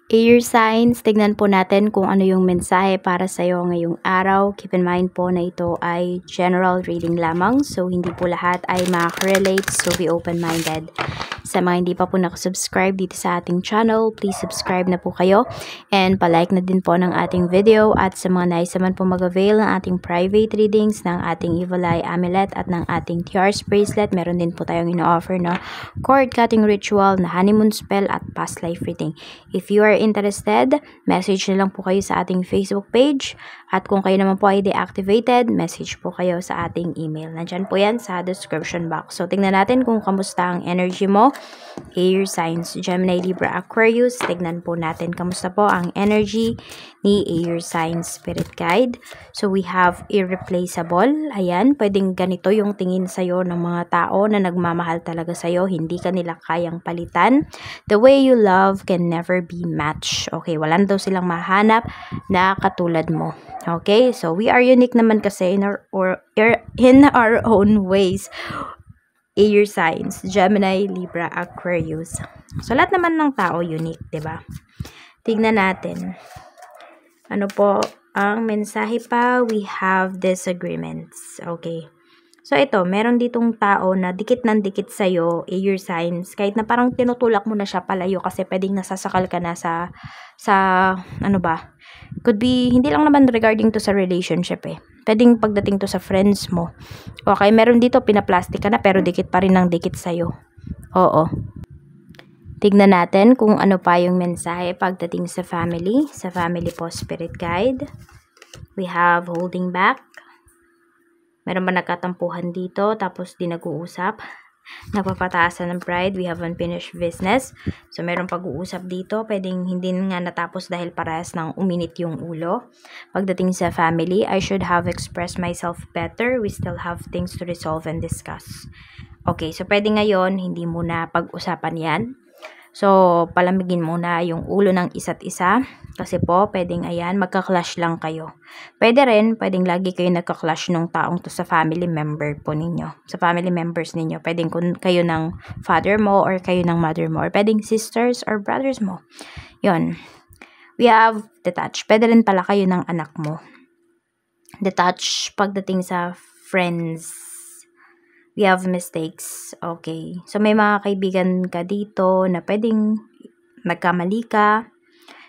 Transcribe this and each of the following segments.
Air signs, tignan po natin kung ano yung mensahe para sa iyo ngayong araw. Keep in mind po na ito ay general reading lamang. So, hindi po lahat ay makaka-relate. So, be open-minded. Sa mga hindi pa po nakasubscribe dito sa ating channel, please subscribe na po kayo. And palike na din po ng ating video. At sa mga nais naman po mag-avail ng ating private readings, ng ating Evil Eye Amulet at ng ating Tiaras Bracelet, meron din po tayong ino-offer na cord cutting ritual, na honeymoon spell at past life reading. If you are interested, message na lang po kayo sa ating Facebook page. At kung kayo naman po ay deactivated, message po kayo sa ating email. Nandyan po yan sa description box. So, tingnan natin kung kamusta ang energy mo. Air signs, Gemini, Libra, Aquarius. Tignan po natin kamusta po ang energy ni Air signs spirit guide. So, we have irreplaceable. Ayan, pwedeng ganito yung tingin sa'yo ng mga tao na nagmamahal talaga sa'yo. Hindi ka nila kayang palitan. The way you love can never be matched. Okay, wala daw silang mahanap na katulad mo. Okay, so we are unique naman kasi in our own ways. Air signs, Gemini, Libra, Aquarius. So, lahat naman ng tao unique, 'di ba? Tignan natin. Ano po ang mensahe pa? We have disagreements. Okay. So, ito, meron ditong tao na dikit ng dikit sa'yo, air signs, kahit na parang tinutulak mo na siya palayo kasi pwedeng nasasakal ka na sa ano ba? Could be, hindi lang naman regarding to sa relationship eh. Pwedeng pagdating to sa friends mo. Okay, meron dito, pinaplastic ka na pero dikit pa rin ng dikit sa'yo. Oo. Tignan natin kung ano pa yung mensahe pagdating sa family. Sa family po, spirit guide. We have holding back. Meron ba nagkatampuhan dito tapos di nag-uusap? Nagpapataasan ng pride. We have unfinished business. So, meron pag-uusap dito. Pwedeng hindi nga natapos dahil parehas nang uminit yung ulo. Pagdating sa family, I should have expressed myself better. We still have things to resolve and discuss. Okay, so pwede ngayon, hindi muna pag-usapan yan. So, palamigin muna yung ulo ng isa't isa. Kasi po, pwedeng ayan, magka-clash lang kayo. Pwede rin, pwedeng lagi kayo nagka-clash nung taong to sa family member po ninyo. Sa family members ninyo. Pwedeng kayo ng father mo or kayo ng mother mo. Or pwedeng sisters or brothers mo. Yun. We have detached. Pwede rin pala kayo ng anak mo. Detached pagdating sa friends. We have mistakes. Okay. So, may mga kaibigan ka dito na pwedeng nagkamali ka.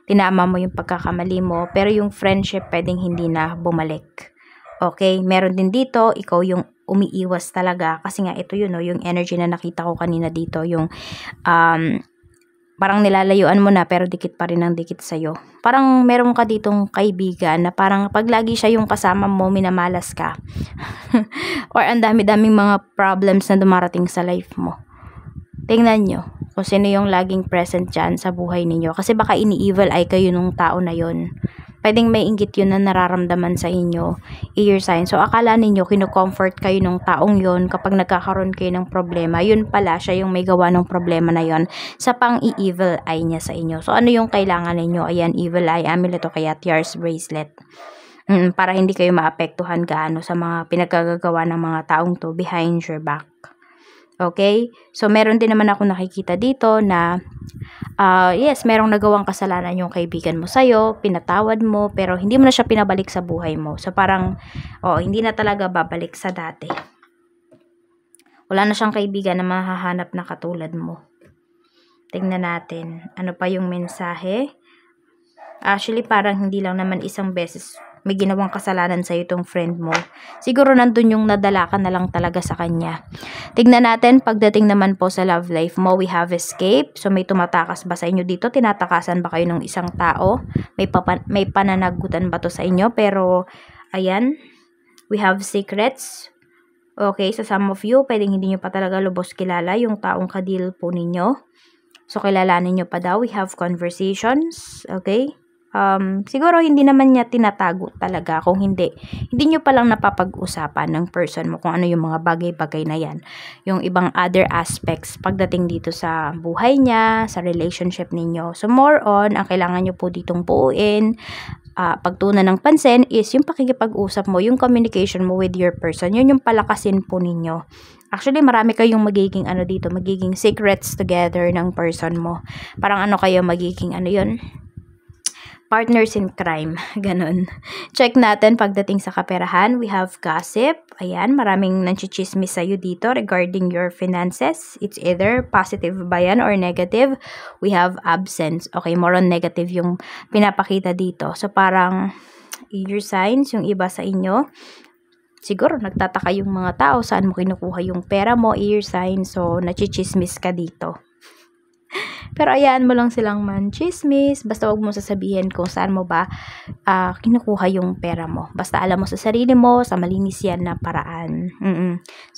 Tinama mo yung pagkakamali mo. Pero yung friendship pwedeng hindi na bumalik. Okay. Meron din dito, ikaw yung umiiwas talaga. Kasi nga ito yun, no, yung energy na nakita ko kanina dito. Yung parang nilalayuan mo na pero dikit pa rin ang dikit sa'yo. Parang meron ka ditong kaibigan na parang pag lagi siya yung kasama mo, minamalas ka. Or ang dami-daming mga problems na dumarating sa life mo. Tingnan nyo kung sino yung laging present dyan sa buhay ninyo. Kasi baka ini-evil eye kayo nung tao na yon. Pwedeng may inggit yun na nararamdaman sa inyo, air sign. So, akala ninyo, kino-comfort kayo nung taong yon kapag nagkakaroon kayo ng problema. Yun pala, siya yung may gawa ng problema na yon sa pang-i-evil eye niya sa inyo. So, ano yung kailangan ninyo? Ayan, evil eye amulet o kaya Tiaras Bracelet. Para hindi kayo maapektuhan gaano sa mga pinagkagagawa ng mga taong to behind your back. Okay? So, meron din naman ako nakikita dito na yes, merong nagawang kasalanan yung kaibigan mo sa'yo, pinatawad mo, pero hindi mo na siya pinabalik sa buhay mo. So, parang, hindi na talaga babalik sa dati. Wala na siyang kaibigan na mahahanap na katulad mo. Tingnan natin. Ano pa yung mensahe? Actually, parang hindi lang naman isang beses may ginawang kasalanan sa'yo itong friend mo. Siguro nandun yung nadala ka na lang talaga sa kanya. Tignan natin, pagdating naman po sa love life mo, we have escape. So, may tumatakas ba sa inyo dito? Tinatakasan ba kayo ng isang tao? May pananagutan ba to sa inyo? Pero, ayan, we have secrets. Okay, so some of you, pwedeng hindi nyo pa talaga lubos kilala yung taong kadil po ninyo. So, kilalanin nyo pa daw. We have conversations. Okay? Siguro hindi naman niya tinatago talaga. Kung hindi nyo palang napapag-usapan ng person mo kung ano yung mga bagay-bagay na yan. Yung ibang other aspects pagdating dito sa buhay niya, sa relationship ninyo. So, more on, ang kailangan nyo po ditong buuin, pagtunan ng pansin is yung pakikipag-usap mo, yung communication mo with your person. Yun yung palakasin po ninyo. Actually, marami kayong magiging magiging secrets together ng person mo. Parang kayo magiging yun, partners in crime, ganun. Check natin pagdating sa kaperahan, we have gossip. Ayan, maraming nanchichismis sa'yo dito regarding your finances. It's either positive ba yan or negative. We have absence. Okay, more on negative yung pinapakita dito. So, parang your signs, yung iba sa inyo. Siguro, nagtataka yung mga tao saan mo kinukuha yung pera mo, ear sign. So, nachichismis ka dito. Pero ayan mo lang silang manchismis. Basta wag mo sasabihin kung saan mo ba kinukuha yung pera mo. Basta alam mo sa sarili mo, sa malinis yan na paraan.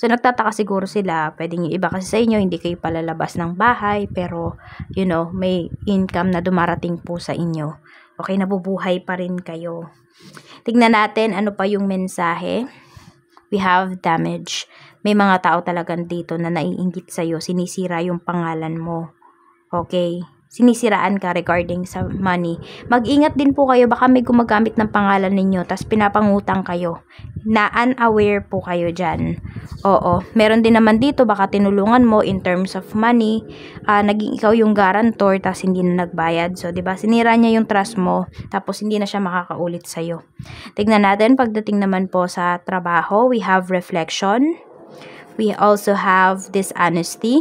So, nagtataka siguro sila. Pwedeng yung iba kasi sa inyo, hindi kayo palalabas ng bahay. Pero, you know, may income na dumarating po sa inyo. Okay, nabubuhay pa rin kayo. Tignan natin ano pa yung mensahe. We have damage. May mga tao talagang dito na naiinggit sa'yo. Sinisira yung pangalan mo. Okay, sinisiraan ka regarding sa money. Mag-ingat din po kayo, baka may gumagamit ng pangalan ninyo, tas pinapangutang kayo. Na unaware po kayo dyan. Oo, meron din naman dito, baka tinulungan mo in terms of money, naging ikaw yung guarantor, tas hindi na nagbayad. So, diba, sinira niya yung trust mo, tapos hindi na siya makakaulit sa'yo. Tignan natin, pagdating naman po sa trabaho, we have reflection. We also have dishonesty.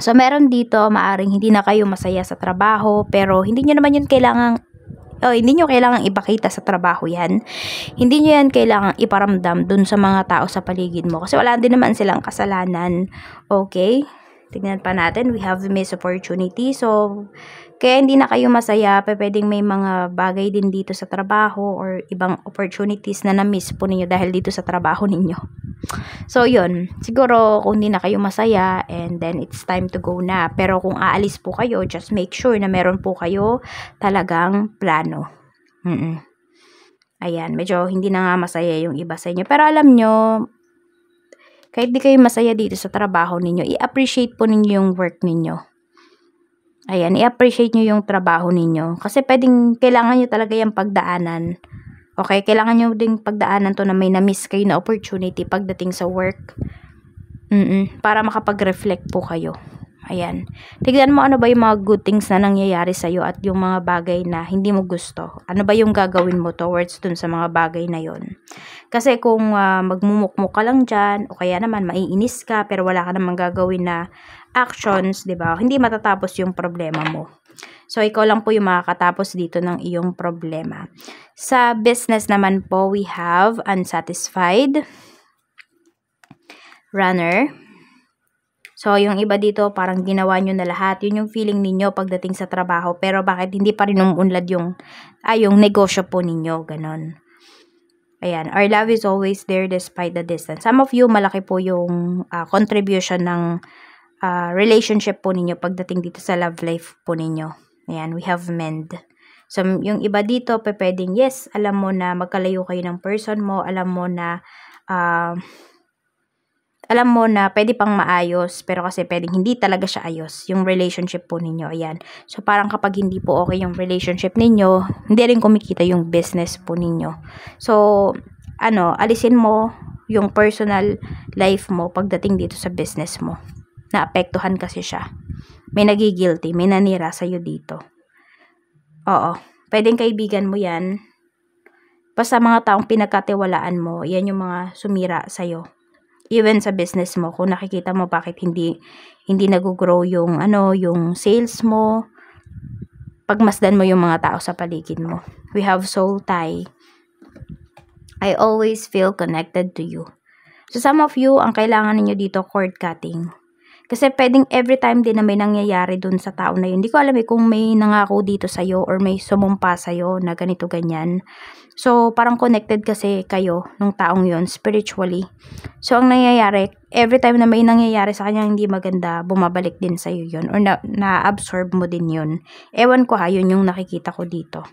So, meron dito, maaring hindi na kayo masaya sa trabaho, pero hindi nyo naman yun hindi nyo kailangang ipakita sa trabaho yan. Hindi nyo yan kailangang iparamdam dun sa mga tao sa paligid mo. Kasi wala din naman silang kasalanan. Okay? Tignan pa natin, we have missed opportunity. So, kaya hindi na kayo masaya, pwedeng may mga bagay din dito sa trabaho or ibang opportunities na na-miss po ninyo dahil dito sa trabaho ninyo. So, yun. Siguro, kung hindi na kayo masaya, and then it's time to go na. Pero kung aalis po kayo, just make sure na meron po kayo talagang plano. Ayan, medyo hindi na nga masaya yung iba sa inyo. Pero alam nyo, kahit di kayo masaya dito sa trabaho ninyo, i-appreciate po ninyo yung work ninyo. Ayan, i-appreciate nyo yung trabaho ninyo. Kasi kailangan nyo talaga yung pagdaanan. Okay, kailangan nyo ding pagdaanan to na may na-miss kayo na opportunity pagdating sa work. Para makapag-reflect po kayo. Ayan. Tignan mo ano ba yung mga good things na nangyayari sa'yo at yung mga bagay na hindi mo gusto. Ano ba yung gagawin mo towards dun sa mga bagay na yon. Kasi kung magmumukmuk ka lang dyan, o kaya naman maiinis ka pero wala ka namang gagawin na actions, diba? Hindi matatapos yung problema mo. So, ikaw lang po yung makakatapos dito ng iyong problema. Sa business naman po, we have unsatisfied, runner. So, yung iba dito, parang ginawa nyo na lahat. Yun yung feeling ninyo pagdating sa trabaho. Pero bakit hindi pa rin umunlad yung negosyo po ninyo? Ganon. Ayan. Our love is always there despite the distance. Some of you, malaki po yung contribution ng relationship po ninyo pagdating dito sa love life po ninyo. Ayan, we have mend. So, yung iba dito, pwedeng, yes, alam mo na magkalayo kayo ng person mo, alam mo na pwede pang maayos, pero kasi pwedeng hindi talaga siya ayos, yung relationship po ninyo, ayan. So, parang kapag hindi po okay yung relationship ninyo, hindi rin kumikita yung business po ninyo. So, alisin mo yung personal life mo pagdating dito sa business mo. Naapektuhan kasi siya. May nagigilty, may nanira sa'yo dito. Oo, pwedeng kaibigan mo yan. Basta mga taong pinagkatiwalaan mo, yan yung mga sumira sa'yo. Even sa business mo, kung nakikita mo bakit hindi nag-grow yung sales mo, pagmasdan mo yung mga tao sa paligid mo. We have soul tie. I always feel connected to you. So some of you, ang kailangan niyo dito, cord cutting. Kasi pwedeng every time din na may nangyayari dun sa tao na yun. Hindi ko alam kung may nangako dito sa'yo or may sumumpa sa'yo na ganito ganyan. So, parang connected kasi kayo nung taong yun spiritually. So, ang nangyayari, every time na may nangyayari sa kanya hindi maganda, bumabalik din sa'yo yun. Or na-absorb mo din yun. Ewan ko yun yung nakikita ko dito.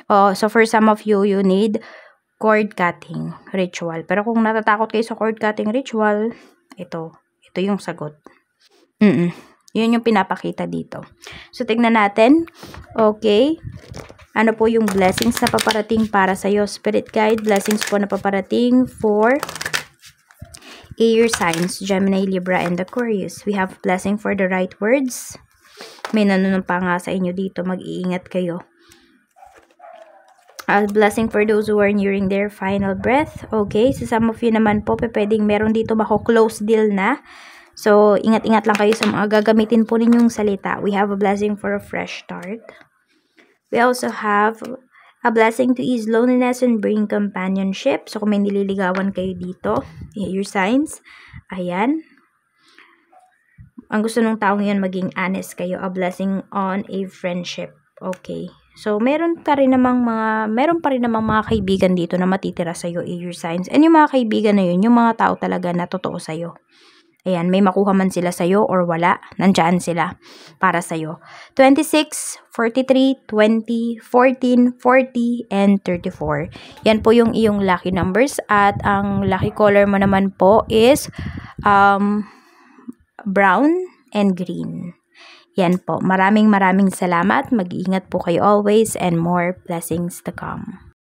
So, for some of you, you need cord cutting ritual. Pero kung natatakot kayo sa cord cutting ritual, ito yung sagot. Yun yung pinapakita dito. So, tignan natin. Okay. Ano po yung blessings na paparating para sa'yo? Spirit guide, blessings po na paparating for air signs, Gemini, Libra, and Aquarius. We have blessing for the right words. May nanunumpa nga sa inyo dito. Mag-iingat kayo. A blessing for those who are nearing their final breath. Okay, so some of you naman po, pwedeng meron dito close deal na. So, ingat-ingat lang kayo sa mga gagamitin po ninyong salita. We have a blessing for a fresh start. We also have a blessing to ease loneliness and bring companionship. So, kung may nililigawan kayo dito, your signs. Ayan. Ang gusto ng taong yan, maging honest kayo. A blessing on a friendship. Okay. So, meron pa rin namang mga kaibigan dito na matitira sa'yo, your signs. And yung mga kaibigan na yun, yung mga tao talaga na totoo sa'yo. Ayan, may makuha man sila sa'yo or wala, nandyan sila para sa'yo. 26, 43, 20, 14, 40, and 34. Yan po yung iyong lucky numbers. At ang lucky color mo naman po is brown and green. Yan po. Maraming salamat. Mag-iingat po kayo always and more blessings to come.